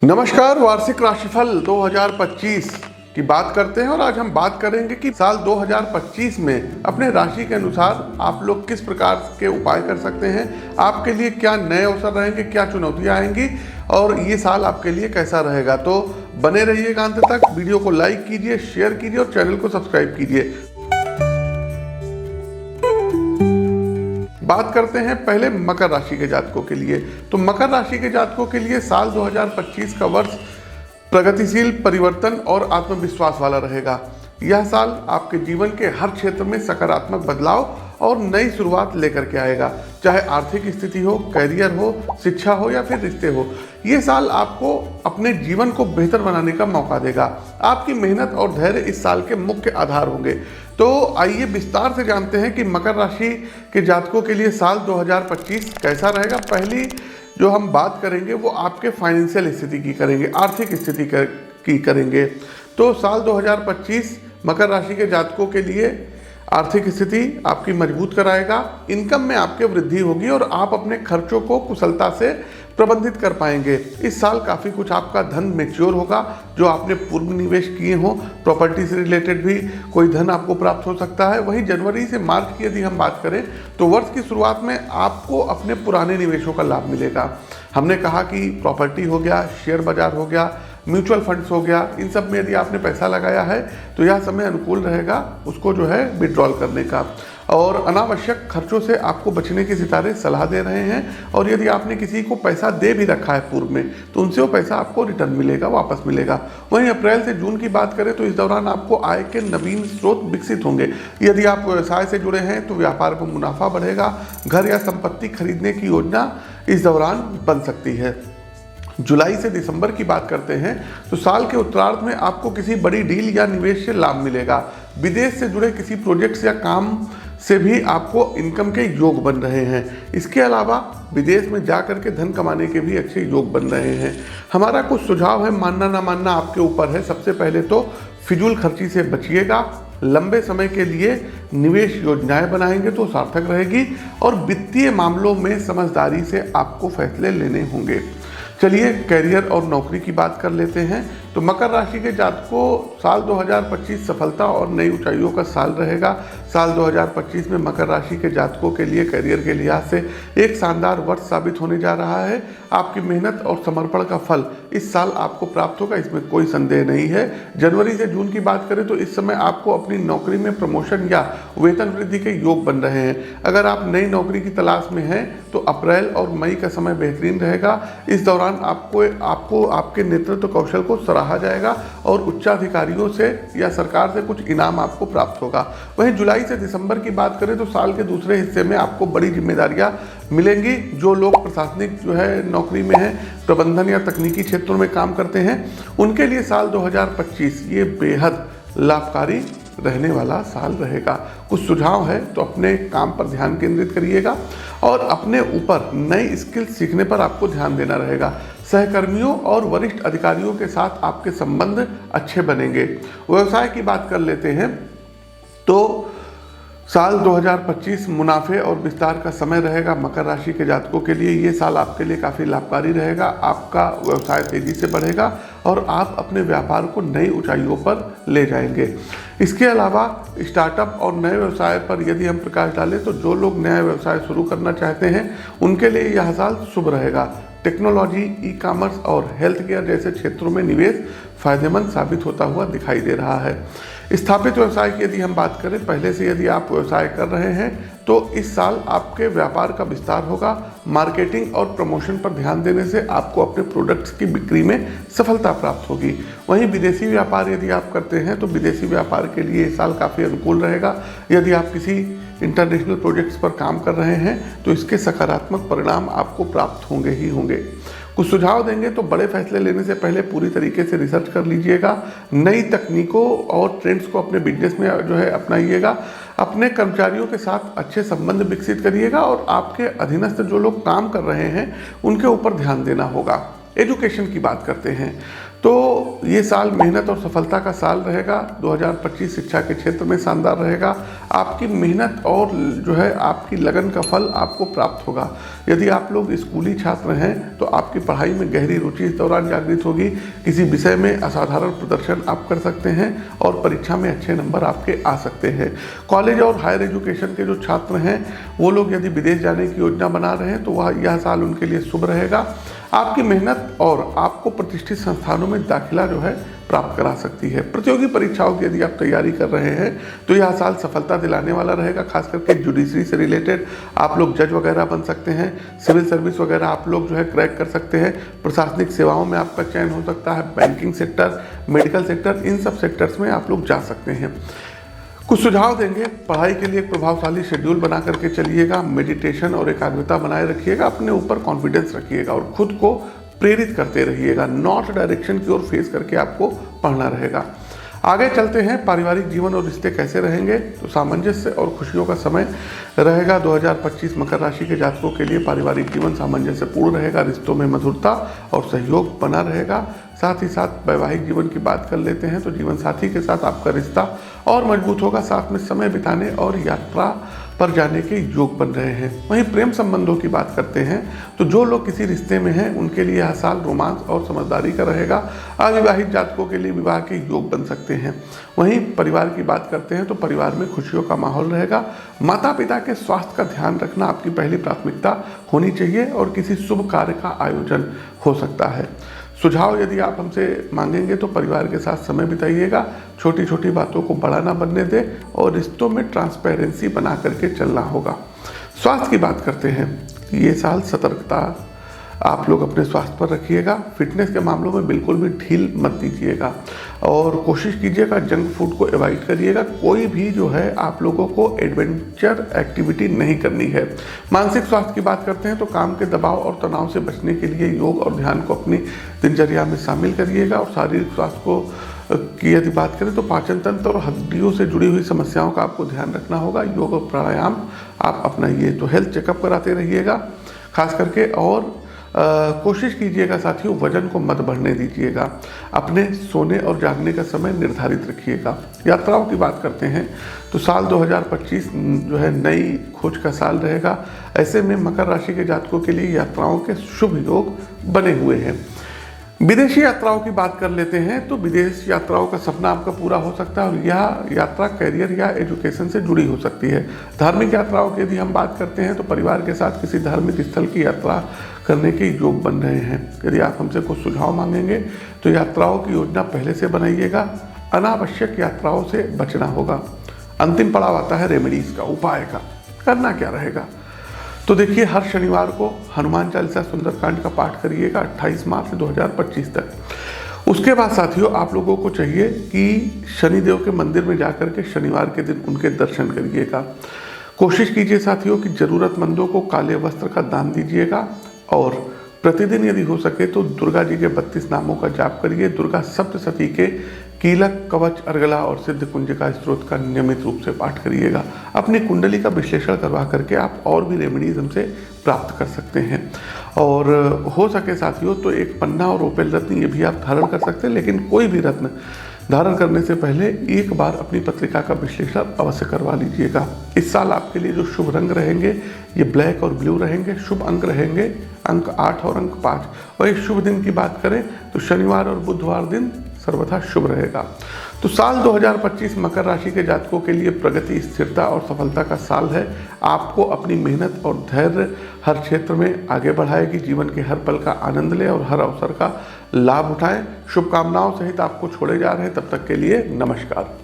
नमस्कार, वार्षिक राशिफल 2025 की बात करते हैं और आज हम बात करेंगे कि साल 2025 में अपने राशि के अनुसार आप लोग किस प्रकार के उपाय कर सकते हैं, आपके लिए क्या नए अवसर रहेंगे, क्या चुनौतियां आएंगी और ये साल आपके लिए कैसा रहेगा। तो बने रहिएगा अंत तक, वीडियो को लाइक कीजिए, शेयर कीजिए और चैनल को सब्सक्राइब कीजिए। बात करते हैं पहले मकर राशि के जातकों के लिए। तो मकर राशि के जातकों के लिए साल 2025 का वर्ष प्रगतिशील, परिवर्तन और आत्मविश्वास वाला रहेगा। यह साल आपके जीवन के हर क्षेत्र में सकारात्मक बदलाव और नई शुरुआत लेकर के आएगा, चाहे आर्थिक स्थिति हो, करियर हो, शिक्षा हो या फिर रिश्ते हो। ये साल आपको अपने जीवन को बेहतर बनाने का मौका देगा। आपकी मेहनत और धैर्य इस साल के मुख्य आधार होंगे। तो आइए विस्तार से जानते हैं कि मकर राशि के जातकों के लिए साल 2025 कैसा रहेगा। पहली जो हम बात करेंगे वो आपके फाइनेंशियल स्थिति की करेंगे, आर्थिक स्थिति की करेंगे। तो साल 2025 मकर राशि के जातकों के लिए आर्थिक स्थिति आपकी मजबूत कराएगा। इनकम में आपके वृद्धि होगी और आप अपने खर्चों को कुशलता से प्रबंधित कर पाएंगे। इस साल काफ़ी कुछ आपका धन मैच्योर होगा जो आपने पूर्व निवेश किए हों। प्रॉपर्टी से रिलेटेड भी कोई धन आपको प्राप्त हो सकता है। वहीं जनवरी से मार्च की यदि हम बात करें तो वर्ष की शुरुआत में आपको अपने पुराने निवेशों का लाभ मिलेगा। हमने कहा कि प्रॉपर्टी हो गया, शेयर बाजार हो गया, म्यूचुअल फंड्स हो गया, इन सब में यदि आपने पैसा लगाया है तो यह समय अनुकूल रहेगा उसको जो है विड्रॉल करने का। और अनावश्यक खर्चों से आपको बचने के सितारे सलाह दे रहे हैं। और यदि आपने किसी को पैसा दे भी रखा है पूर्व में तो उनसे वो पैसा आपको रिटर्न मिलेगा, वापस मिलेगा। वहीं अप्रैल से जून की बात करें तो इस दौरान आपको आय के नवीन स्रोत विकसित होंगे। यदि आप व्यवसाय से जुड़े हैं तो व्यापार में मुनाफा बढ़ेगा। घर या संपत्ति खरीदने की योजना इस दौरान बन सकती है। जुलाई से दिसंबर की बात करते हैं तो साल के उत्तरार्ध में आपको किसी बड़ी डील या निवेश से लाभ मिलेगा। विदेश से जुड़े किसी प्रोजेक्ट्स या काम से भी आपको इनकम के योग बन रहे हैं। इसके अलावा विदेश में जा कर के धन कमाने के भी अच्छे योग बन रहे हैं। हमारा कुछ सुझाव है, मानना ना मानना आपके ऊपर है। सबसे पहले तो फिजूल खर्ची से बचिएगा। लंबे समय के लिए निवेश योजनाएं बनाएंगे तो सार्थक रहेगी और वित्तीय मामलों में समझदारी से आपको फैसले लेने होंगे। चलिए कैरियर और नौकरी की बात कर लेते हैं। तो मकर राशि के जातकों साल 2025 सफलता और नई ऊंचाइयों का साल रहेगा। साल 2025 में मकर राशि के जातकों के लिए करियर के लिहाज से एक शानदार वर्ष साबित होने जा रहा है। आपकी मेहनत और समर्पण का फल इस साल आपको प्राप्त होगा, इसमें कोई संदेह नहीं है। जनवरी से जून की बात करें तो इस समय आपको अपनी नौकरी में प्रमोशन या वेतन वृद्धि के योग बन रहे हैं। अगर आप नई नौकरी की तलाश में हैं तो अप्रैल और मई का समय बेहतरीन रहेगा। इस दौरान आपको आपके नेतृत्व कौशल को सराहा जाएगा और उच्चाधिकारियों से या सरकार से कुछ इनाम आपको प्राप्त होगा। वहीं जुलाई से दिसंबर की बात करें तो साल के दूसरे हिस्से में आपको बड़ी जिम्मेदारियां मिलेंगी। जो लोग प्रशासनिक जो है नौकरी में हैं, प्रबंधन या तकनीकी क्षेत्रों में काम करते हैं, उनके लिए साल 2025 ये बेहद लाभकारी रहने वाला साल रहेगा। कुछ सुझाव है तो अपने काम पर ध्यान केंद्रित करिएगा और अपने ऊपर नई स्किल सीखने पर आपको ध्यान देना रहेगा। सहकर्मियों और वरिष्ठ अधिकारियों के साथ आपके संबंध अच्छे बनेंगे। व्यवसाय की बात कर लेते हैं तो साल 2025 मुनाफे और विस्तार का समय रहेगा। मकर राशि के जातकों के लिए ये साल आपके लिए काफ़ी लाभकारी रहेगा। आपका व्यवसाय तेज़ी से बढ़ेगा और आप अपने व्यापार को नई ऊंचाइयों पर ले जाएंगे। इसके अलावा स्टार्टअप और नए व्यवसाय पर यदि हम प्रकाश डालें तो जो लोग नया व्यवसाय शुरू करना चाहते हैं उनके लिए यह साल शुभ रहेगा। टेक्नोलॉजी, ई कॉमर्स और हेल्थ केयर जैसे क्षेत्रों में निवेश फायदेमंद साबित होता हुआ दिखाई दे रहा है। स्थापित व्यवसाय की यदि हम बात करें, पहले से यदि आप व्यवसाय कर रहे हैं तो इस साल आपके व्यापार का विस्तार होगा। मार्केटिंग और प्रमोशन पर ध्यान देने से आपको अपने प्रोडक्ट्स की बिक्री में सफलता प्राप्त होगी। वहीं विदेशी व्यापार यदि आप करते हैं तो विदेशी व्यापार के लिए इस साल काफ़ी अनुकूल रहेगा। यदि आप किसी इंटरनेशनल प्रोजेक्ट्स पर काम कर रहे हैं तो इसके सकारात्मक परिणाम आपको प्राप्त होंगे ही होंगे। कुछ सुझाव देंगे तो बड़े फैसले लेने से पहले पूरी तरीके से रिसर्च कर लीजिएगा। नई तकनीकों और ट्रेंड्स को अपने बिजनेस में जो है अपनाइएगा। अपने कर्मचारियों के साथ अच्छे संबंध विकसित करिएगा और आपके अधीनस्थ जो लोग काम कर रहे हैं उनके ऊपर ध्यान देना होगा। एजुकेशन की बात करते हैं तो ये साल मेहनत और सफलता का साल रहेगा। 2025 शिक्षा के क्षेत्र में शानदार रहेगा। आपकी मेहनत और जो है आपकी लगन का फल आपको प्राप्त होगा। यदि आप लोग स्कूली छात्र हैं तो आपकी पढ़ाई में गहरी रुचि इस दौरान जागृत होगी। किसी विषय में असाधारण प्रदर्शन आप कर सकते हैं और परीक्षा में अच्छे नंबर आपके आ सकते हैं। कॉलेज और हायर एजुकेशन के जो छात्र हैं वो लोग यदि विदेश जाने की योजना बना रहे हैं तो वह यह साल उनके लिए शुभ रहेगा। आपकी मेहनत और आपको प्रतिष्ठित संस्थानों में दाखिला जो है प्राप्त करा सकती है। प्रतियोगी परीक्षाओं की यदि आप तैयारी कर रहे हैं तो यह साल सफलता दिलाने वाला रहेगा। खास करके जुडिशरी से रिलेटेड आप लोग जज वगैरह बन सकते हैं। सिविल सर्विस वगैरह आप लोग जो है क्रैक कर सकते हैं। प्रशासनिक सेवाओं में आपका चयन हो सकता है। बैंकिंग सेक्टर, मेडिकल सेक्टर, इन सब सेक्टर्स में आप लोग जा सकते हैं। कुछ सुझाव देंगे। पढ़ाई के लिए एक प्रभावशाली शेड्यूल बना करके चलिएगा। मेडिटेशन और एकाग्रता बनाए रखिएगा। अपने ऊपर कॉन्फिडेंस रखिएगा और खुद को प्रेरित करते रहिएगा। नॉर्थ डायरेक्शन की ओर फेस करके आपको पढ़ना रहेगा। आगे चलते हैं, पारिवारिक जीवन और रिश्ते कैसे रहेंगे। तो सामंजस्य और खुशियों का समय रहेगा। 2025 मकर राशि के जातकों के लिए पारिवारिक जीवन सामंजस्यपूर्ण रहेगा। रिश्तों में मधुरता और सहयोग बना रहेगा। साथ ही साथ वैवाहिक जीवन की बात कर लेते हैं तो जीवन साथी के साथ आपका रिश्ता और मजबूत होगा। साथ में समय बिताने और यात्रा पर जाने के योग बन रहे हैं। वहीं प्रेम संबंधों की बात करते हैं तो जो लोग किसी रिश्ते में हैं उनके लिए यह साल रोमांस और समझदारी का रहेगा। अविवाहित जातकों के लिए विवाह के योग बन सकते हैं। वहीं परिवार की बात करते हैं तो परिवार में खुशियों का माहौल रहेगा। माता पिता के स्वास्थ्य का ध्यान रखना आपकी पहली प्राथमिकता होनी चाहिए और किसी शुभ कार्य का आयोजन हो सकता है। सुझाव यदि आप हमसे मांगेंगे तो परिवार के साथ समय बिताइएगा। छोटी छोटी बातों को बड़ा ना बनने दें और रिश्तों में ट्रांसपेरेंसी बना करके चलना होगा। स्वास्थ्य की बात करते हैं, ये साल सतर्कता आप लोग अपने स्वास्थ्य पर रखिएगा। फिटनेस के मामलों में बिल्कुल भी ढील मत दीजिएगा और कोशिश कीजिएगा जंक फूड को अवॉइड करिएगा। कोई भी जो है आप लोगों को एडवेंचर एक्टिविटी नहीं करनी है। मानसिक स्वास्थ्य की बात करते हैं तो काम के दबाव और तनाव से बचने के लिए योग और ध्यान को अपनी दिनचर्या में शामिल करिएगा। और शारीरिक स्वास्थ्य को की यदि बात करें तो पाचन तंत्र और हड्डियों से जुड़ी हुई समस्याओं का आपको ध्यान रखना होगा। योग और प्राणायाम आप अपनाइए। तो हेल्थ चेकअप कराते रहिएगा खास करके और कोशिश कीजिएगा साथियों वजन को मत बढ़ने दीजिएगा। अपने सोने और जागने का समय निर्धारित रखिएगा। यात्राओं की बात करते हैं तो साल 2025 जो है नई खोज का साल रहेगा। ऐसे में मकर राशि के जातकों के लिए यात्राओं के शुभ योग बने हुए हैं। विदेशी यात्राओं की बात कर लेते हैं तो विदेश यात्राओं का सपना आपका पूरा हो सकता है और यह यात्रा करियर या एजुकेशन से जुड़ी हो सकती है। धार्मिक यात्राओं की यदि हम बात करते हैं तो परिवार के साथ किसी धार्मिक स्थल की यात्रा करने के योग बन रहे हैं। यदि आप हमसे कुछ सुझाव मांगेंगे तो यात्राओं की योजना पहले से बनाइएगा। अनावश्यक यात्राओं से बचना होगा। अंतिम पड़ाव आता है रेमेडीज का, उपाय का। करना क्या रहेगा तो देखिए, हर शनिवार को हनुमान चालीसा सुंदरकांड का पाठ करिएगा 28 मार्च 2025 तक। उसके बाद साथियों आप लोगों को चाहिए कि शनिदेव के मंदिर में जाकर के शनिवार के दिन उनके दर्शन करिएगा। कोशिश कीजिए साथियों कि जरूरतमंदों को काले वस्त्र का दान दीजिएगा और प्रतिदिन यदि हो सके तो दुर्गा जी के 32 नामों का जाप करिए। दुर्गा सप्तशती के कीलक, कवच, अर्गला और सिद्ध कुंजिका स्त्रोत का नियमित रूप से पाठ करिएगा। अपनी कुंडली का विश्लेषण करवा करके आप और भी रेमेडीज हमसे प्राप्त कर सकते हैं। और हो सके साथियों तो एक पन्ना और रोपेल रत्न ये भी आप धारण कर सकते हैं। लेकिन कोई भी रत्न धारण करने से पहले एक बार अपनी पत्रिका का विश्लेषण अवश्य करवा लीजिएगा। इस साल आपके लिए जो शुभ रंग रहेंगे ये ब्लैक और ब्लू रहेंगे। शुभ अंक रहेंगे अंक 8 और अंक 5। वही शुभ दिन की बात करें तो शनिवार और बुधवार दिन सर्वथा शुभ रहेगा। तो साल 2025 मकर राशि के जातकों के लिए प्रगति, स्थिरता और सफलता का साल है। आपको अपनी मेहनत और धैर्य हर क्षेत्र में आगे बढ़ाएगी। जीवन के हर पल का आनंद लें और हर अवसर का लाभ उठाएं। शुभकामनाओं सहित आपको छोड़े जा रहे हैं। तब तक के लिए नमस्कार।